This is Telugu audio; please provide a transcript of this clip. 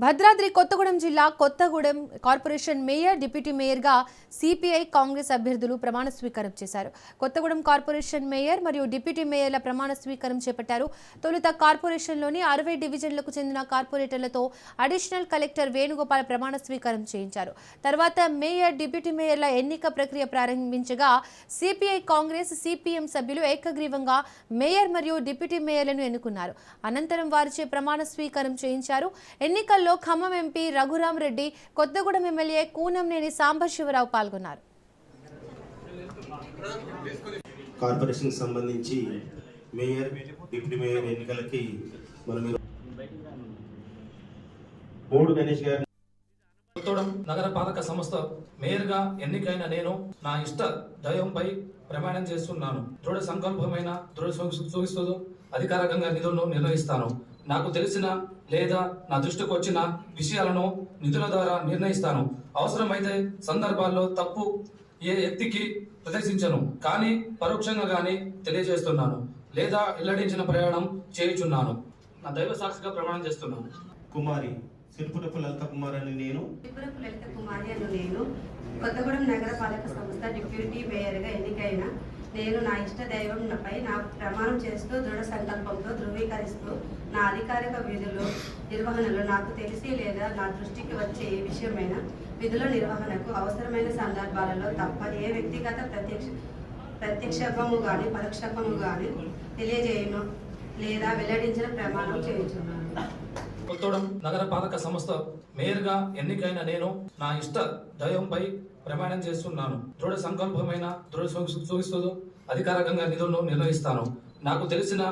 భద్రాద్రి కొత్తగూడెం జిల్లా కొత్తగూడెం కార్పొరేషన్ మేయర్, డిప్యూటీ మేయర్గా సిపిఐ కాంగ్రెస్ అభ్యర్థులు ప్రమాణ స్వీకారం చేశారు. కొత్తగూడెం కార్పొరేషన్ మేయర్ మరియు డిప్యూటీ మేయర్ల ప్రమాణ స్వీకారం చేపట్టారు. తొలుత కార్పొరేషన్లోని 60 డివిజన్లకు చెందిన కార్పొరేటర్లతో అడిషనల్ కలెక్టర్ వేణుగోపాల్ ప్రమాణ స్వీకారం చేయించారు. తర్వాత మేయర్, డిప్యూటీ మేయర్ల ఎన్నిక ప్రక్రియ ప్రారంభించగా సిపిఐ కాంగ్రెస్, సిపిఎం సభ్యులు ఏకగ్రీవంగా మేయర్ మరియు డిప్యూటీ మేయర్లను ఎన్నుకున్నారు. అనంతరం వారిచే ప్రమాణ స్వీకారం చేయించారు. ఎన్నికల్లో ఖమ్మం ఎంపీ రఘురాం రెడ్డి, కొత్తగూడెం ఎమ్మెల్యే కూనంనేని సాంబశివరావు పాల్గొన్నారు. కార్పొరేషన్ సంబంధించి మేయర్, డిప్యూటీ మేయర్ ఎన్నికలకి బోర్డు గణేష్ గారు కొత్తగూడెం నగర పాలక సంస్థ మేయర్గా ఎన్నికైన నేను నా ఇష్ట దైవంపై ప్రమాణం చేస్తున్నాను. దృఢ సంకల్పమైన సూచిస్తూ అధికారికంగా నిధులను నిర్ణయిస్తాను. నాకు తెలిసిన లేదా నా దృష్టికి వచ్చిన విషయాలను నిధుల ద్వారా నిర్ణయిస్తాను. అవసరమైతే సందర్భాల్లో తప్పు ఏ వ్యక్తికి ప్రదర్శించను, కానీ పరోక్షంగా కానీ తెలియజేస్తున్నాను లేదా వెల్లడించిన ప్రయాణం చేయుచున్నాను. నా దైవ సాక్షిగా ప్రమాణం చేస్తున్నాను. కుమారి సిరిపురపు లలిత కుమారి అని నేను కొత్తగూడెం నగర పాలక సంస్థ డిప్యూటీ మేయర్గా ఎన్నికైన నేను నా ఇష్ట దైవంపై నా ప్రమాణం చేస్తూ దృఢ సంకల్పంతో ధృవీకరిస్తూ నా అధికారిక విధులు నిర్వహణలో నాకు తెలిసి లేదా నా దృష్టికి వచ్చే ఏ విషయమైన విధుల నిర్వహణకు అవసరమైన సందర్భాలలో తప్ప ఏ వ్యక్తిగత ప్రత్యక్షము కానీ పరోక్షము కానీ తెలియజేయను లేదా వెల్లడించిన ప్రమాణం చేయించున్నాను. కొత్తగూడెం నగర పాలక సంస్థ మేయర్గా ఎన్నికైన నేను నా ఇష్ట దైవంపై ప్రమాణం చేస్తున్నాను. దృఢ సంకల్పమైన సూచిస్తూ అధికారికంగా నిధులను నిర్ణయిస్తాను. నాకు తెలిసిన